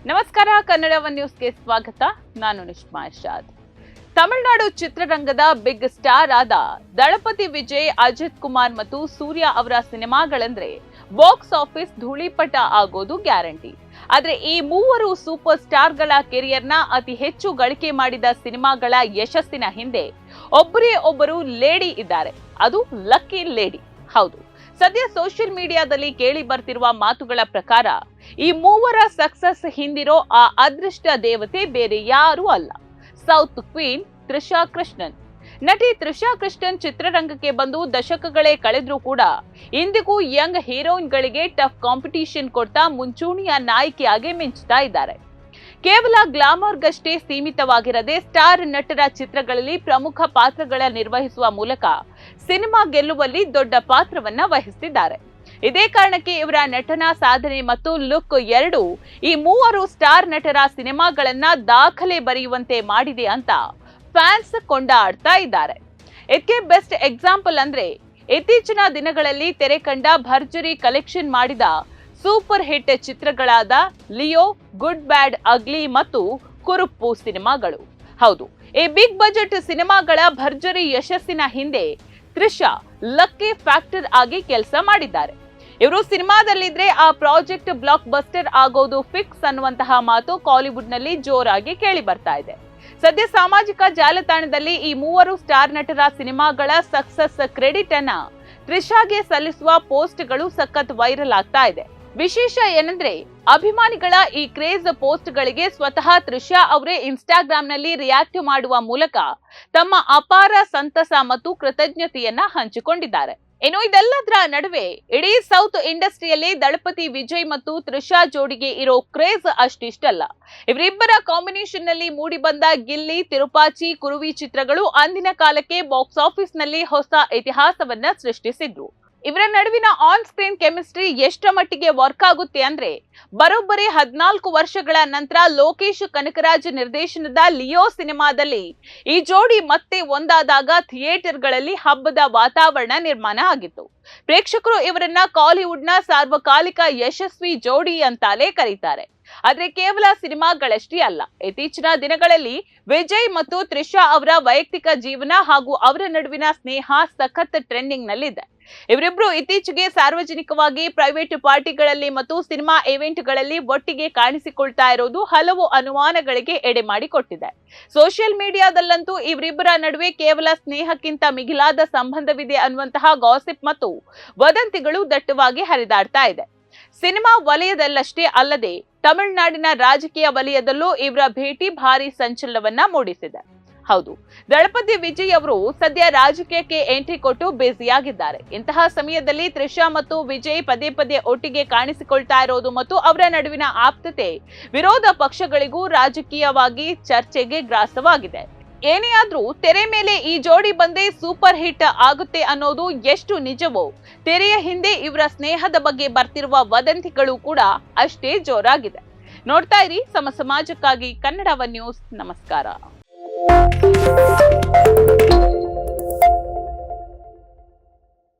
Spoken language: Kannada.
ನಮಸ್ಕಾರ, ಕನ್ನಡ ಒನ್ ನ್ಯೂಸ್ಗೆ ಸ್ವಾಗತ. ನಾನು ನಿಷ್ಮಾ ಇರ್ಷಾದ್. ತಮಿಳುನಾಡು ಚಿತ್ರರಂಗದ ಬಿಗ್ ಸ್ಟಾರ್ ಆದ ದಳಪತಿ ವಿಜಯ್, ಅಜಿತ್ ಕುಮಾರ್ ಮತ್ತು ಸೂರ್ಯ ಅವರ ಸಿನಿಮಾಗಳಂದ್ರೆ ಬಾಕ್ಸ್ ಆಫೀಸ್ ಧೂಳಿಪಟ ಆಗೋದು ಗ್ಯಾರಂಟಿ. ಆದ್ರೆ ಈ ಮೂವರು ಸೂಪರ್ ಸ್ಟಾರ್ಗಳ ಕೆರಿಯರ್ನ ಅತಿ ಹೆಚ್ಚು ಗಳಿಕೆ ಮಾಡಿದ ಸಿನಿಮಾಗಳ ಯಶಸ್ಸಿನ ಹಿಂದೆ ಒಬ್ಬರೇ ಒಬ್ಬರು ಲೇಡಿ ಇದ್ದಾರೆ. ಅದು ಲಕ್ಕಿ ಲೇಡಿ. ಹೌದು, ಸದ್ಯ ಸೋಷಿಯಲ್ ಮೀಡಿಯಾದಲ್ಲಿ ಕೇಳಿ ಬರ್ತಿರುವ ಮಾತುಗಳ ಪ್ರಕಾರ ಈ ಮೂವರ ಸಕ್ಸಸ್ ಹಿಂದಿರೋ ಆ ಅದೃಷ್ಟ ದೇವತೆ ಬೇರೆ ಯಾರೂ ಅಲ್ಲ, ಸೌತ್ ಕ್ವೀನ್ ತ್ರಿಷಾ ಕೃಷ್ಣನ್. ನಟಿ ತ್ರಿಷಾ ಕೃಷ್ಣನ್ ಚಿತ್ರರಂಗಕ್ಕೆ ಬಂದು ದಶಕಗಳೇ ಕಳೆದ್ರೂ ಕೂಡ ಇಂದಿಗೂ ಯಂಗ್ ಹೀರೋಯಿನ್ಗಳಿಗೆ ಟಫ್ ಕಾಂಪಿಟಿಷನ್ ಕೊಡ್ತಾ ಮುಂಚೂಣಿಯ ನಾಯಕಿಯಾಗಿ ಮಿಂಚ್ತಾ ಇದ್ದಾರೆ. ಕೇವಲ ಗ್ಲಾಮರ್ಗಷ್ಟೇ ಸೀಮಿತವಾಗಿರದೆ ಸ್ಟಾರ್ ನಟರ ಚಿತ್ರಗಳಲ್ಲಿ ಪ್ರಮುಖ ಪಾತ್ರಗಳ ನಿರ್ವಹಿಸುವ ಮೂಲಕ ಸಿನಿಮಾ ಗೆಲ್ಲುವಲ್ಲಿ ದೊಡ್ಡ ಪಾತ್ರವನ್ನ ವಹಿಸುತ್ತಿದ್ದಾರೆ. ಇದೇ ಕಾರಣಕ್ಕೆ ಇವರ ನಟನಾ ಸಾಧನೆ ಮತ್ತು ಲುಕ್ ಎರಡೂ ಈ ಮೂವರು ಸ್ಟಾರ್ ನಟರ ಸಿನಿಮಾಗಳನ್ನ ದಾಖಲೆ ಬರೆಯುವಂತೆ ಮಾಡಿದೆ ಅಂತ ಫ್ಯಾನ್ಸ್ ಕೊಂಡಾಡ್ತಾ ಇದ್ದಾರೆ. ಇದಕ್ಕೆ ಬೆಸ್ಟ್ ಎಕ್ಸಾಂಪಲ್ ಅಂದ್ರೆ ಇತ್ತೀಚಿನ ದಿನಗಳಲ್ಲಿ ತೆರೆ ಕಂಡ ಭರ್ಜರಿ ಕಲೆಕ್ಷನ್ ಮಾಡಿದ ಸೂಪರ್ ಹಿಟ್ ಚಿತ್ರಗಳಾದ ಲಿಯೋ, ಗುಡ್ ಬ್ಯಾಡ್ ಅಗ್ಲಿ ಮತ್ತು ಕುರುಪ್ಪು ಸಿನಿಮಾಗಳು. ಹೌದು, ಈ ಬಿಗ್ ಬಜೆಟ್ ಸಿನಿಮಾಗಳ ಭರ್ಜರಿ ಯಶಸ್ಸಿನ ಹಿಂದೆ ತ್ರಿಷಾ ಲಕ್ಕಿ ಫ್ಯಾಕ್ಟರ್ ಆಗಿ ಕೆಲಸ ಮಾಡಿದ್ದಾರೆ. ಇವರು ಸಿನಿಮಾದಲ್ಲಿದ್ರೆ ಆ ಪ್ರಾಜೆಕ್ಟ್ ಬ್ಲಾಕ್ ಬಸ್ಟರ್ ಆಗೋದು ಫಿಕ್ಸ್ ಅನ್ನುವಂತಹ ಮಾತು ಕಾಲಿವುಡ್ ನಲ್ಲಿ ಜೋರಾಗಿ ಕೇಳಿ ಬರ್ತಾ ಇದೆ. ಸದ್ಯ ಸಾಮಾಜಿಕ ಜಾಲತಾಣದಲ್ಲಿ ಈ ಮೂವರು ಸ್ಟಾರ್ ನಟರ ಸಿನಿಮಾಗಳ ಸಕ್ಸಸ್ ಕ್ರೆಡಿಟ್ ಅನ್ನ ತ್ರಿಷಾಗೆ ಸಲ್ಲಿಸುವ ಪೋಸ್ಟ್ಗಳು ಸಖತ್ ವೈರಲ್ ಆಗ್ತಾ ಇದೆ. ವಿಶೇಷ ಏನಂದ್ರೆ ಅಭಿಮಾನಿಗಳ ಈ ಕ್ರೇಜ್ ಪೋಸ್ಟ್ಗಳಿಗೆ ಸ್ವತಃ ತ್ರಿಷಾ ಅವರೇ ಇನ್ಸ್ಟಾಗ್ರಾಂನಲ್ಲಿ ರಿಯಾಕ್ಟ್ ಮಾಡುವ ಮೂಲಕ ತಮ್ಮ ಅಪಾರ ಸಂತಸ ಮತ್ತು ಕೃತಜ್ಞತೆಯನ್ನ ಹಂಚಿಕೊಂಡಿದ್ದಾರೆ. ಇನ್ನು ಇದೆಲ್ಲದರ ನಡುವೆ ಇಡೀ ಸೌತ್ ಇಂಡಸ್ಟ್ರಿಯಲ್ಲಿ ದಳಪತಿ ವಿಜಯ್ ಮತ್ತು ತ್ರಿಷಾ ಜೋಡಿಗೆ ಇರೋ ಕ್ರೇಜ್ ಅಷ್ಟಿಷ್ಟಲ್ಲ. ಇವರಿಬ್ಬರ ಕಾಂಬಿನೇಷನ್ ನಲ್ಲಿ ಮೂಡಿ ಬಂದ ಗಿಲ್ಲಿ, ತಿರುಪಾಚಿ, ಕುರುವಿ ಚಿತ್ರಗಳು ಅಂದಿನ ಕಾಲಕ್ಕೆ ಬಾಕ್ಸ್ ಆಫೀಸ್ ನಲ್ಲಿ ಹೊಸ ಇತಿಹಾಸವನ್ನ ಸೃಷ್ಟಿಸಿದ್ರು. ಇವರ ನಡುವಿನ ಆನ್ ಸ್ಕ್ರೀನ್ ಕೆಮಿಸ್ಟ್ರಿ ಎಷ್ಟರ ಮಟ್ಟಿಗೆ ವರ್ಕ್ ಆಗುತ್ತೆ ಅಂದ್ರೆ ಬರೋಬ್ಬರಿ 14 ವರ್ಷಗಳ ನಂತರ ಲೋಕೇಶ್ ಕನಕರಾಜ್ ನಿರ್ದೇಶನದ ಲಿಯೋ ಸಿನಿಮಾದಲ್ಲಿ ಈ ಜೋಡಿ ಮತ್ತೆ ಒಂದಾದಾಗ ಥಿಯೇಟರ್ಗಳಲ್ಲಿ ಹಬ್ಬದ ವಾತಾವರಣ ನಿರ್ಮಾಣ ಆಗಿತ್ತು. ಪ್ರೇಕ್ಷಕರು ಇವರನ್ನ ಕಾಲಿವುಡ್ನ ಸಾರ್ವಕಾಲಿಕ ಯಶಸ್ವಿ ಜೋಡಿ ಅಂತಾಲೇ ಕರೀತಾರೆ. ಆದ್ರೆ ಕೇವಲ ಸಿನಿಮಾಗಳಷ್ಟೇ ಅಲ್ಲ, ಇತ್ತೀಚಿನ ದಿನಗಳಲ್ಲಿ ವಿಜಯ್ ಮತ್ತು ತ್ರಿಷಾ ಅವರ ವೈಯಕ್ತಿಕ ಜೀವನ ಹಾಗೂ ಅವರ ನಡುವಿನ ಸ್ನೇಹ ಸಖತ್ ಟ್ರೆಂಡಿಂಗ್ ನಲ್ಲಿದೆ. ಇವರಿಬ್ರು ಇತ್ತೀಚೆಗೆ ಸಾರ್ವಜನಿಕವಾಗಿ ಪ್ರೈವೇಟ್ ಪಾರ್ಟಿಗಳಲ್ಲಿ ಮತ್ತು ಸಿನಿಮಾ ಇವೆಂಟ್ಗಳಲ್ಲಿ ಒಟ್ಟಿಗೆ ಕಾಣಿಸಿಕೊಳ್ತಾ ಇರೋದು ಹಲವು ಅನುಮಾನಗಳಿಗೆ ಎಡೆ ಮಾಡಿಕೊಟ್ಟಿದೆ. ಸೋಷಿಯಲ್ ಮೀಡಿಯಾದಲ್ಲಂತೂ ಇವರಿಬ್ಬರ ನಡುವೆ ಕೇವಲ ಸ್ನೇಹಕ್ಕಿಂತ ಮಿಗಿಲಾದ ಸಂಬಂಧವಿದೆ ಅನ್ನುವಂತಹ ಗಾಸಿಪ್ ಮತ್ತು ವದಂತಿಗಳು ದಟ್ಟವಾಗಿ ಹರಿದಾಡ್ತಾ ಇದೆ. ಸಿನಿಮಾ ವಲಯದಲ್ಲಷ್ಟೇ ಅಲ್ಲದೆ ತಮಿಳುನಾಡಿನ ರಾಜಕೀಯ ವಲಯದಲ್ಲೂ ಇವರ ಭೇಟಿ ಭಾರಿ ಸಂಚಲನವನ್ನ ಮೂಡಿಸಿದೆ. ಹೌದು, ದಳಪತಿ ವಿಜಯ್ ಅವರು ಸದ್ಯ ರಾಜಕೀಯಕ್ಕೆ ಎಂಟ್ರಿ ಕೊಟ್ಟು ಬ್ಯುಸಿಯಾಗಿದ್ದಾರೆ. ಇಂತಹ ಸಮಯದಲ್ಲಿ ತ್ರಿಷಾ ಮತ್ತು ವಿಜಯ್ ಪದೇ ಪದೇ ಒಟ್ಟಿಗೆ ಕಾಣಿಸಿಕೊಳ್ತಾ ಇರೋದು ಮತ್ತು ಅವರ ನಡುವಿನ ಆಪ್ತತೆ ವಿರೋಧ ಪಕ್ಷಗಳಿಗೂ ರಾಜಕೀಯವಾಗಿ ಚರ್ಚೆಗೆ ಗ್ರಾಸವಾಗಿದೆ. ಏನೇ ಆದ್ರೂ ತೆರೆ ಮೇಲೆ ಈ ಜೋಡಿ ಬಂದೇ ಸೂಪರ್ ಹಿಟ್ ಆಗುತ್ತೆ ಅನ್ನೋದು ಎಷ್ಟು ನಿಜವೋ, ತೆರೆಯ ಹಿಂದೆ ಇವರ ಸ್ನೇಹದ ಬಗ್ಗೆ ಬರ್ತಿರುವ ವದಂತಿಗಳು ಕೂಡ ಅಷ್ಟೇ ಜೋರಾಗಿದೆ. ನೋಡ್ತಾ ಇರಿ ಸಮ ಸಮಾಜಕ್ಕಾಗಿ ಕನ್ನಡ ಒನ್ ನ್ಯೂಸ್. ನಮಸ್ಕಾರ.